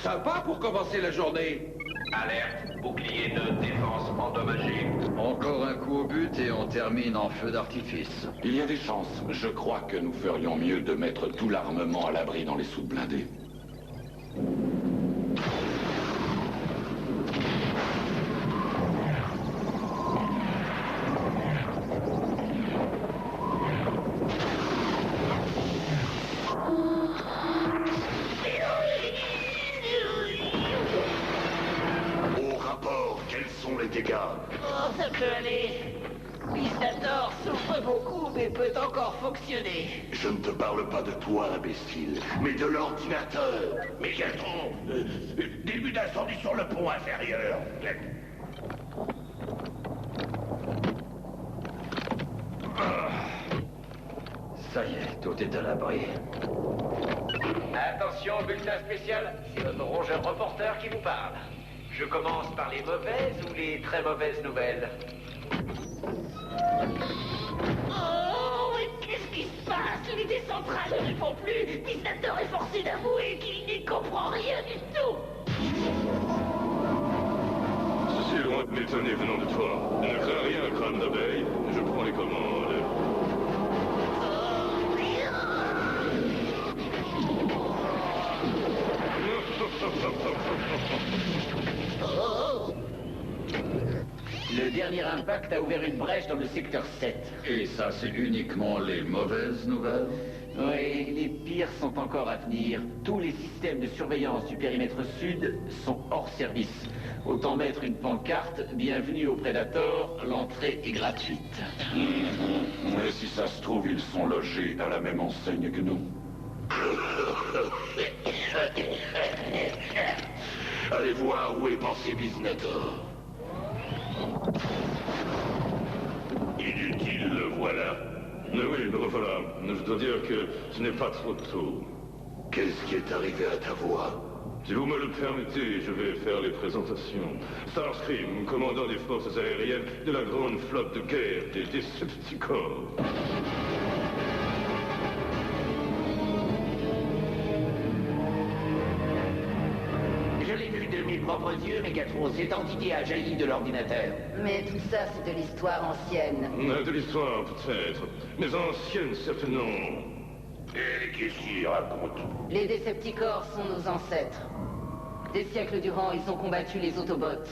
Sympa pour commencer la journée. Alerte, bouclier de défense endommagé. Encore un coup au but et on termine en feu d'artifice. Il y a des chances. Je crois que nous ferions mieux de mettre tout l'armement à l'abri dans les soutes blindées. Oh, ça peut aller. Pistator souffre beaucoup, mais peut encore fonctionner. Je ne te parle pas de toi, imbécile, mais de l'ordinateur. Mégatron, début d'incendie sur le pont inférieur. Ça y est, tout est à l'abri. Attention, bulletin spécial, c'est notre rongeur reporter qui vous parle. Je commence par les mauvaises ou les très mauvaises nouvelles? Oh, mais qu'est-ce qui se passe? L'unité centrale ne répond plus. Pistator est forcé d'avouer qu'il n'y comprend rien du tout. Ceci est loin de m'étonner venant de toi. Ne crains rien, crâne d'abeille. Je prends les commandes. Le dernier impact a ouvert une brèche dans le secteur 7. Et ça, c'est uniquement les mauvaises nouvelles? Oui, les pires sont encore à venir. Tous les systèmes de surveillance du périmètre sud sont hors service. Autant mettre une pancarte, bienvenue au Predator, l'entrée est gratuite. Et si ça se trouve, ils sont logés à la même enseigne que nous. Allez voir où est passé Biznator. Inutile, le voilà. Oui, me revoilà. Je dois dire que ce n'est pas trop tôt. Qu'est-ce qui est arrivé à ta voix? Si vous me le permettez, je vais faire les présentations. Starscream, commandant des forces aériennes de la grande flotte de guerre des Decepticons. Je l'ai vu de mes propres yeux, Mégatron. Cette entité a jailli de l'ordinateur. Mais tout ça, c'est de l'histoire ancienne. De l'histoire, peut-être. Mais ancienne, certainement. Et qu'est-ce qu'il raconte? Les Decepticors sont nos ancêtres. Des siècles durant, ils ont combattu les Autobots.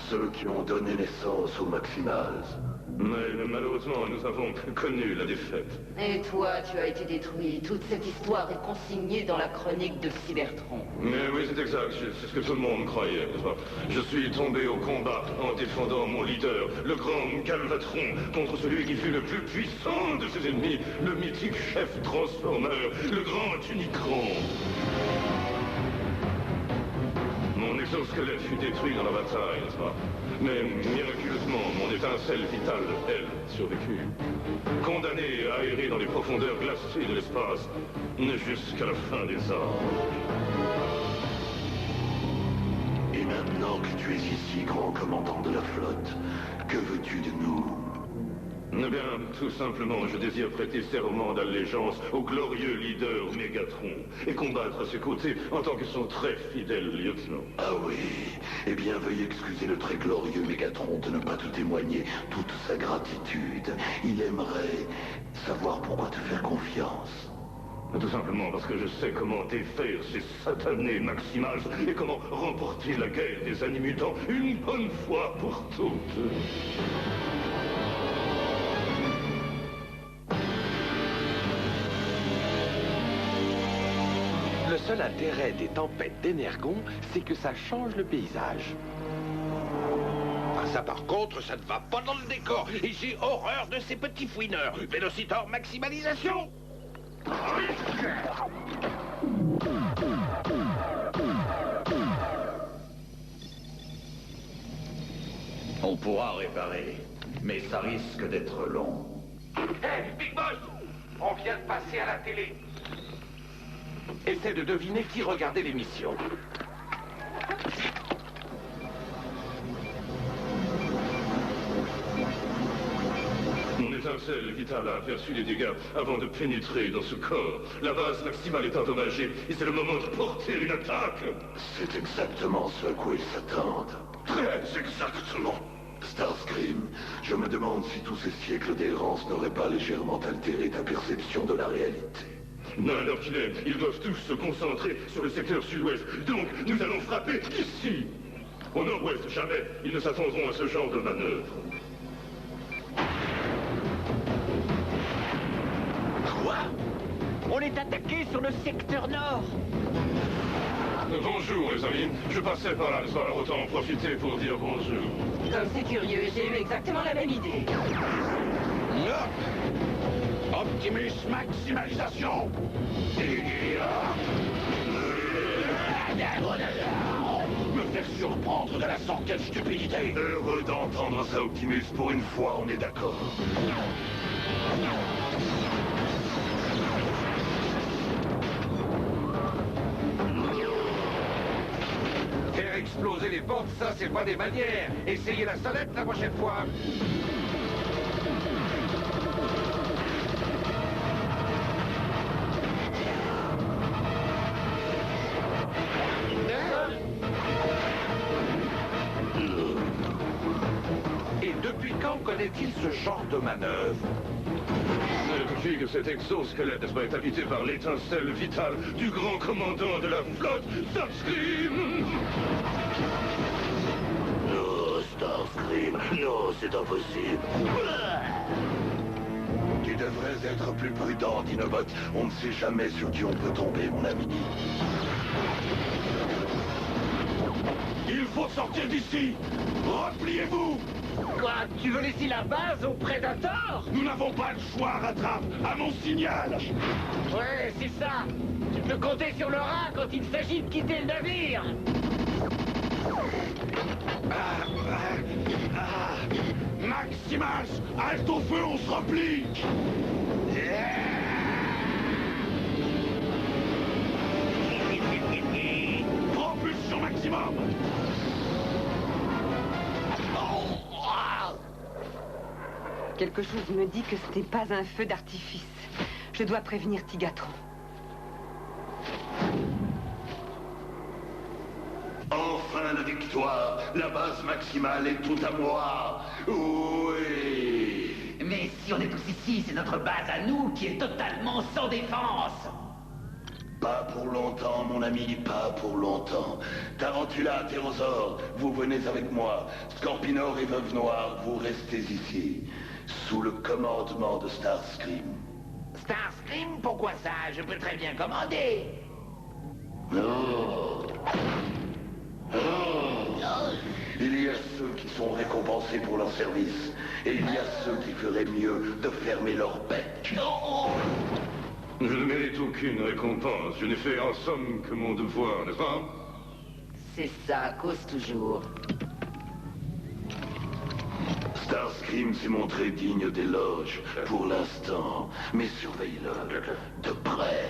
Ceux qui ont donné naissance aux Maximals. Mais malheureusement, nous avons connu la défaite. Et toi, tu as été détruit. Toute cette histoire est consignée dans la chronique de Cybertron. Mais oui, c'est exact. C'est ce que tout le monde croyait, n'est-ce pas? Je suis tombé au combat en défendant mon leader, le grand Galvatron, contre celui qui fut le plus puissant de ses ennemis, le mythique chef transformeur, le grand Unicron. Mon exosquelette fut détruit dans la bataille, n'est-ce pas? Mais miraculeusement, mon étincelle vitale, elle, survécut. Condamné à errer dans les profondeurs glacées de l'espace, jusqu'à la fin des âges. Et maintenant que tu es ici, grand commandant de la flotte, que veux-tu de nous? Eh bien, tout simplement, je désire prêter serment d'allégeance au glorieux leader Mégatron et combattre à ses côtés en tant que son très fidèle lieutenant. Ah oui. Eh bien, veuillez excuser le très glorieux Mégatron de ne pas te témoigner toute sa gratitude. Il aimerait savoir pourquoi te faire confiance. Tout simplement parce que je sais comment défaire ces satanés Maximals et comment remporter la guerre des animutants une bonne fois pour toutes. Le seul intérêt des tempêtes d'énergon, c'est que ça change le paysage. Ah, ça par contre, ça ne va pas dans le décor. Et j'ai horreur de ces petits fouineurs. Vélocitor maximalisation. On pourra réparer, mais ça risque d'être long. Hey, Big Boss, on vient de passer à la télé. Essaie de deviner qui regardait l'émission. Mon étincelle l'étincelle vitale a aperçu les dégâts avant de pénétrer dans ce corps. La base maximale est endommagée et c'est le moment de porter une attaque. C'est exactement ce à quoi ils s'attendent. Très exactement. Starscream, je me demande si tous ces siècles d'errance n'auraient pas légèrement altéré ta perception de la réalité. Non, alors qu'il est, ils doivent tous se concentrer sur le secteur sud-ouest. Donc, nous allons frapper ici. Au nord-ouest, jamais. Ils ne s'attendront à ce genre de manœuvre. Quoi? On est attaqué sur le secteur nord. Bonjour, les amis. Je passais par là, alors autant en profiter pour dire bonjour. Comme c'est curieux, j'ai eu exactement la même idée. Optimus maximalisation. Me faire surprendre de la sorte, quelle stupidité! Heureux d'entendre ça, Optimus. Pour une fois, on est d'accord. Faire exploser les portes, ça c'est pas des manières. Essayez la sonnette la prochaine fois. Et depuis quand connaît-il ce genre de manœuvre? Depuis que cet exosquelette est habité par l'étincelle vitale du grand commandant de la flotte, Starscream. Non, Starscream, non, c'est impossible. Tu devrais être plus prudent, Dinobot. On ne sait jamais sur qui on peut tomber, mon ami. Il faut sortir d'ici. Repliez-vous. Quoi? Tu veux laisser la base au Predator? Nous n'avons pas le choix, Rattrape. À mon signal. Ouais, c'est ça. Tu peux compter sur le rat quand il s'agit de quitter le navire. Maximus, halte au feu, on se replie. Propulsion maximum. Quelque chose me dit que ce n'est pas un feu d'artifice. Je dois prévenir Tigatron. Enfin la victoire. La base maximale est tout à moi. Oui. Mais si on est tous ici, c'est notre base à nous qui est totalement sans défense. Pas pour longtemps, mon ami, pas pour longtemps. Tarantula, Pterosaure, vous venez avec moi. Scorpinor et Veuve Noire, vous restez ici. Sous le commandement de Starscream. Starscream, pourquoi ça? Je peux très bien commander. Oh. Oh. Il y a ceux qui sont récompensés pour leur service. Et il y a ceux qui feraient mieux de fermer leur bec. Oh. Je ne mérite aucune récompense. Je n'ai fait en somme que mon devoir, n'est-ce pas? C'est ça, cause toujours. Starscream s'est montré digne d'éloge pour l'instant, mais surveille-le de près.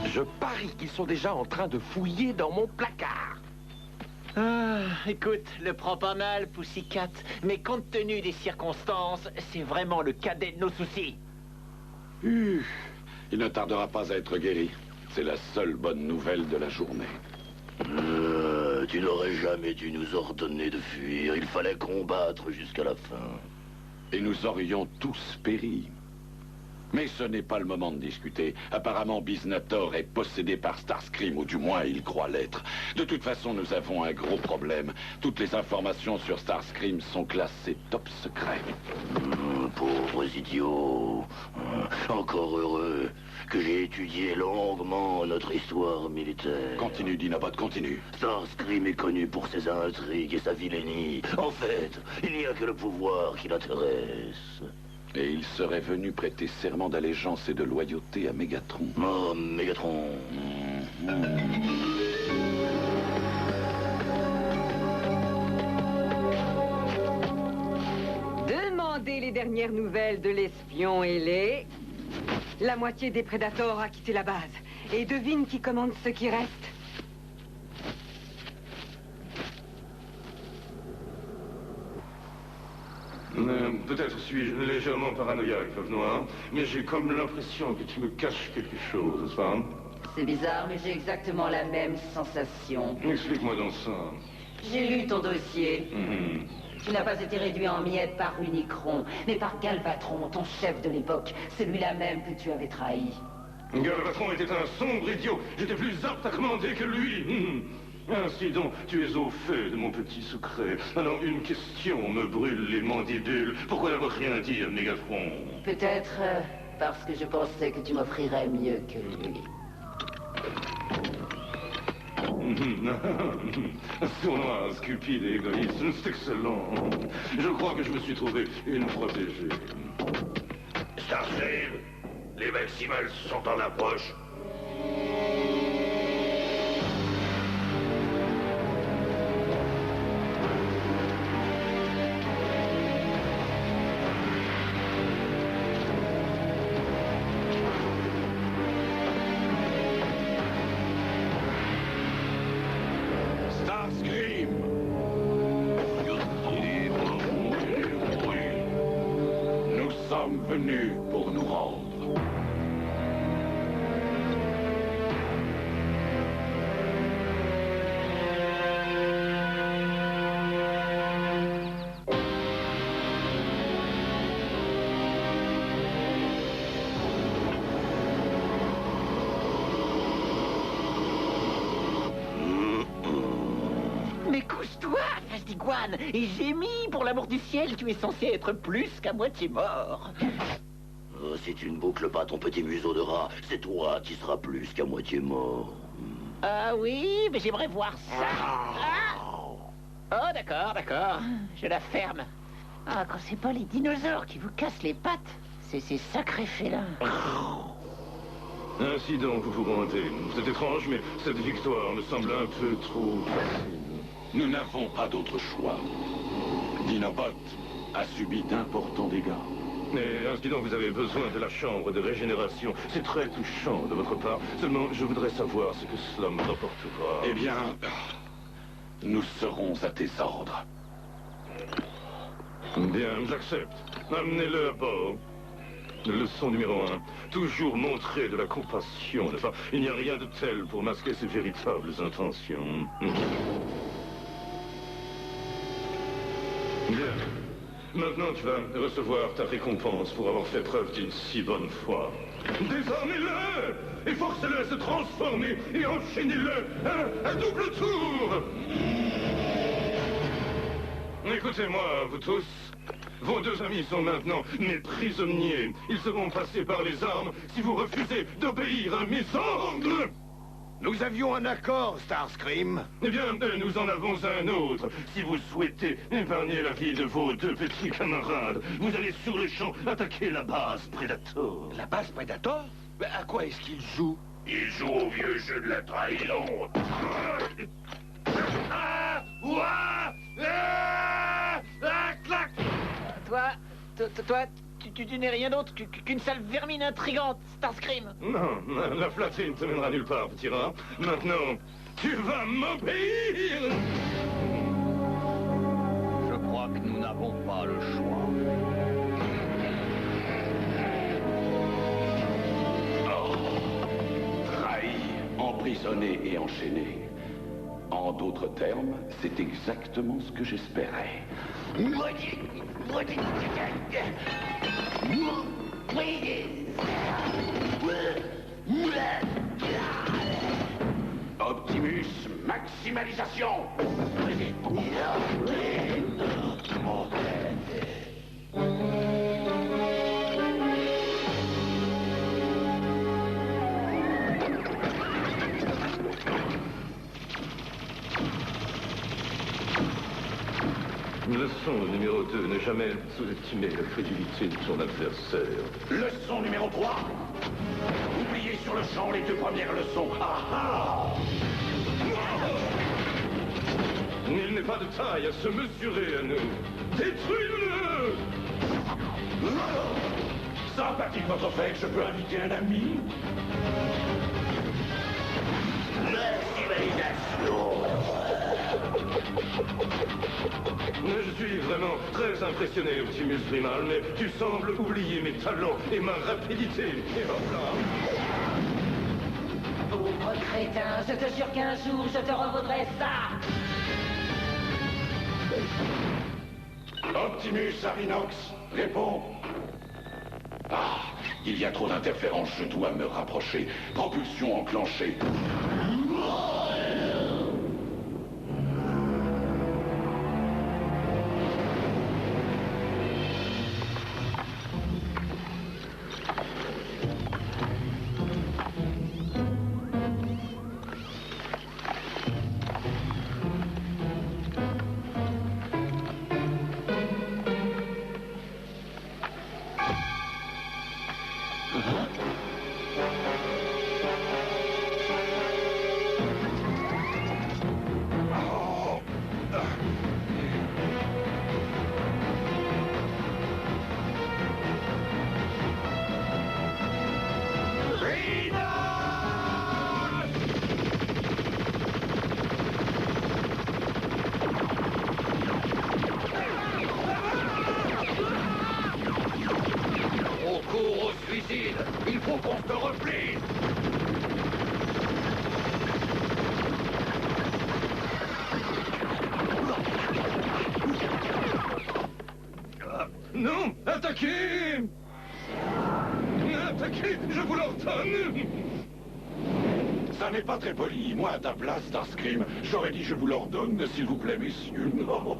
Je parie qu'ils sont déjà en train de fouiller dans mon placard. Ah, écoute, le prends pas mal, Pussycat, mais compte tenu des circonstances, c'est vraiment le cadet de nos soucis. Il ne tardera pas à être guéri. C'est la seule bonne nouvelle de la journée. Tu n'aurais jamais dû nous ordonner de fuir. Il fallait combattre jusqu'à la fin. Et nous aurions tous péri. Mais ce n'est pas le moment de discuter. Apparemment, Biznator est possédé par Starscream, ou du moins il croit l'être. De toute façon, nous avons un gros problème. Toutes les informations sur Starscream sont classées top secret. Pauvres idiots. Encore heureux que j'ai étudié longuement notre histoire militaire. Continue, Dinobot, continue. Starscream est connu pour ses intrigues et sa vilainie. En fait, il n'y a que le pouvoir qui l'intéresse. Et il serait venu prêter serment d'allégeance et de loyauté à Mégatron. Oh, Mégatron. Demandez les dernières nouvelles de l'espion ailé. La moitié des Predators a quitté la base. et devine qui commande ceux qui restent. Peut-être suis-je légèrement paranoïaque, Veuve Noire, mais j'ai comme l'impression que tu me caches quelque chose, n'est-ce pas? C'est bizarre, mais j'ai exactement la même sensation. Explique-moi donc ça. J'ai lu ton dossier. Tu n'as pas été réduit en miettes par Unicron, mais par Galvatron, ton chef de l'époque, celui-là même que tu avais trahi. Galvatron était un sombre idiot. J'étais plus apte à commander que lui. Ainsi donc, tu es au fait de mon petit secret. Alors, une question me brûle les mandibules. Pourquoi n'avoir rien dit à Mégatron? Peut-être parce que je pensais que tu m'offrirais mieux que lui. Sournoise, cupide et égoïste, c'est excellent. Je crois que je me suis trouvé une protégée. Starscream, les Maximals sont en approche. Venus pour nous rendre. Mais couche-toi, vache d'iguane, et gémis, pour l'amour du ciel, tu es censé être plus qu'à moitié mort. Oh, si tu ne boucles pas ton petit museau de rat, c'est toi qui seras plus qu'à moitié mort. Ah oui, mais j'aimerais voir ça. Ah. Oh, d'accord. Je la ferme. Ah, quand c'est pas les dinosaures qui vous cassent les pattes, c'est ces sacrés félins. Ainsi donc, vous vous rendez. C'est étrange, mais cette victoire me semble un peu trop facile. Nous n'avons pas d'autre choix. Dinobot a subi d'importants dégâts. Mais ainsi donc, vous avez besoin de la chambre de régénération. C'est très touchant de votre part. Seulement, je voudrais savoir ce que cela me rapportera. Eh bien, nous serons à tes ordres. Bien, j'accepte. Amenez-le à bord. Leçon numéro 1. Toujours montrer de la compassion, n'est-ce pas? Il n'y a rien de tel pour masquer ses véritables intentions. Bien. Maintenant, tu vas recevoir ta récompense pour avoir fait preuve d'une si bonne foi. Désarmez-le et forcez-le à se transformer et enchaînez-le à double tour. Écoutez-moi, vous tous. Vos deux amis sont maintenant mes prisonniers. Ils seront passés par les armes si vous refusez d'obéir à mes ordres. Nous avions un accord, Starscream. Eh bien, nous en avons un autre. Si vous souhaitez épargner la vie de vos deux petits camarades, vous allez sur le champ attaquer la base Predator. La base Predator? Mais à quoi est-ce qu'il joue? Il joue au vieux jeu de la trahison. Clac! Toi, tu n'es rien d'autre qu'une sale vermine intrigante, Starscream. Non, la flatterie ne te mènera nulle part, petit rat. Maintenant, tu vas m'obéir. Je crois que nous n'avons pas le choix. Trahi, emprisonné et enchaîné. En d'autres termes, c'est exactement ce que j'espérais. Optimus, maximalisation! Leçon numéro 2, ne jamais sous-estimer la crédulité de son adversaire. Leçon numéro 3. Oubliez sur le champ les deux premières leçons. Il n'est pas de taille à se mesurer à nous. Détruis-le! Sympathique votre fait, je peux inviter un ami? Je suis vraiment très impressionné, Optimus Primal, mais tu sembles oublier mes talents et ma rapidité. Et hop là. Pauvre crétin, je te jure qu'un jour, je te revaudrai ça. Optimus Arinox, réponds. Ah, il y a trop d'interférences, je dois me rapprocher. Propulsion enclenchée. Il faut qu'on se replie. Non, attaquez! Attaquez, je vous l'ordonne! Ça n'est pas très poli. Moi, à ta place, Starscream, j'aurais dit je vous l'ordonne, s'il vous plaît, messieurs. Non.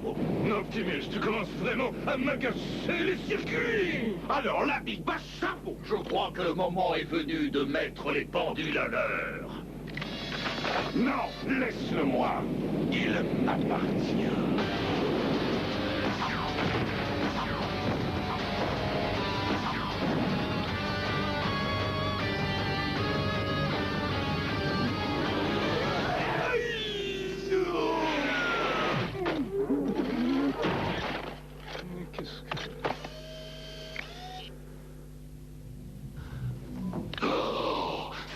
Optimus, tu commences vraiment à m'agacer les circuits! Alors là, Big Bass, chapeau! Je crois que le moment est venu de mettre les pendules à l'heure. Non, laisse-le-moi. Il m'appartient.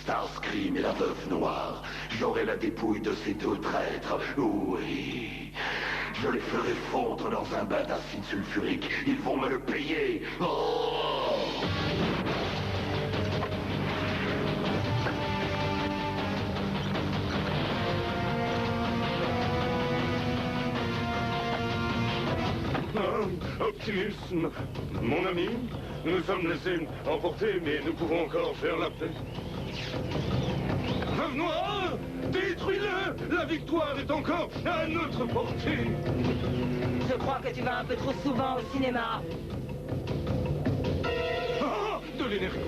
Starscream et la Veuve Noire. J'aurai la dépouille de ces deux traîtres. Oui. Je les ferai fondre dans un bain d'acide sulfurique. Ils vont me le payer. Oh! Optimus, mon ami, nous sommes laissés emporter, mais nous pouvons encore faire la paix. Veuve Noire, détruis-le! La victoire est encore à notre portée! Je crois que tu vas un peu trop souvent au cinéma. Ah, de l'énergie!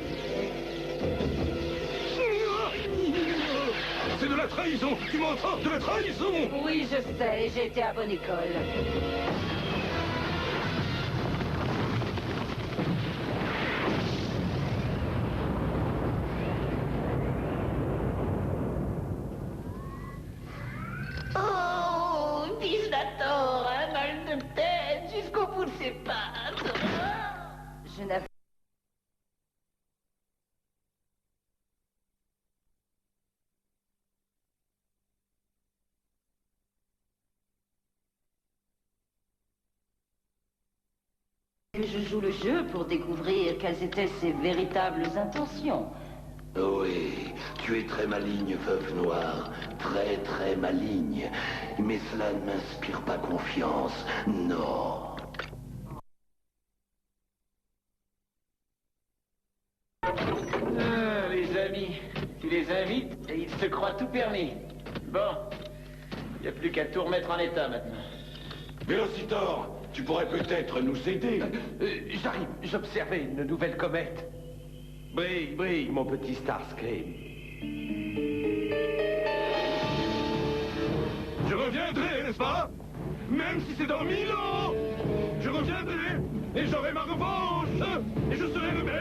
C'est de la trahison! Tu m'entends? De la trahison! Oui, je sais, j'ai été à bonne école. Un mal de tête jusqu'au bout de ses pattes. Je n'avais... Je joue le jeu pour découvrir quelles étaient ses véritables intentions. Oui, tu es très maligne, Veuve Noire. Très, très maligne. Mais cela ne m'inspire pas confiance. Non. Les amis, tu les invites et ils se croient tout permis. Bon, il n'y a plus qu'à tout remettre en état maintenant. Vélocitor, tu pourrais peut-être nous aider. J'arrive, j'observais une nouvelle comète. Brille, brille, mon petit Starscream. Je reviendrai, n'est-ce pas? Même si c'est dans 1000 ans! Je reviendrai et j'aurai ma revanche! Et je serai le meilleur!